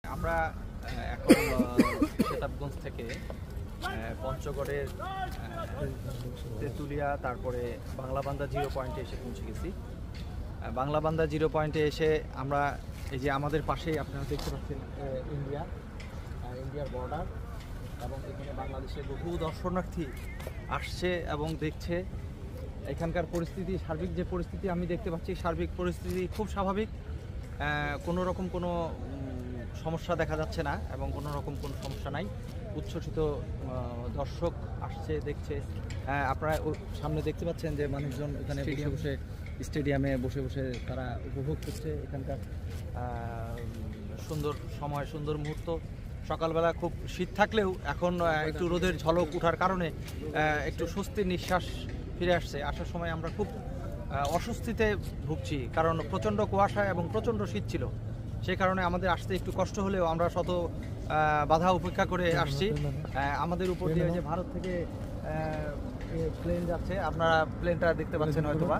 আমরা এখন প্রতাপগঞ্জ থেকে পঞ্চগড়ের তেঁতুলিয়া, তারপরে বাংলাবান্ধা জিরো পয়েন্টে এসে পৌঁছে গেছি। বাংলাবান্ধা জিরো পয়েন্টে এসে আমরা এই যে আমাদের পাশেই আপনারা দেখতে পাচ্ছেন ইন্ডিয়ার বর্ডার, এবং এখানে বাংলাদেশের বহু দর্শনার্থী আসছে এবং দেখছে। এখানকার পরিস্থিতি, সার্বিক যে পরিস্থিতি আমি দেখতে পাচ্ছি, সার্বিক পরিস্থিতি খুব স্বাভাবিক। কোনো রকম কোনো সমস্যা দেখা যাচ্ছে না এবং কোনো রকম কোনো সমস্যা নাই। উচ্ছ্বসিত দর্শক আসছে, দেখছে। আপনারা সামনে দেখতে পাচ্ছেন যে মানুষজন এখানে বসে বসে স্টেডিয়ামে বসে বসে তারা উপভোগ করছে এখানকার সুন্দর সময়, সুন্দর মুহূর্ত। সকালবেলা খুব শীত থাকলেও এখন একটু রোদের ঝলক ওঠার কারণে একটু স্বস্তির নিঃশ্বাস ফিরে আসছে। আসার সময় আমরা খুব অস্বস্তিতে ভুগছি, কারণ প্রচণ্ড কুয়াশা এবং প্রচণ্ড শীত ছিল। সেই কারণে আমাদের আসতে একটু কষ্ট হলেও আমরা শত বাধা উপেক্ষা করে আসছি। আমাদের উপর দিয়ে যে ভারত থেকে প্লেন যাচ্ছে, আপনারা প্লেনটা দেখতে পাচ্ছেন হয়তোবা।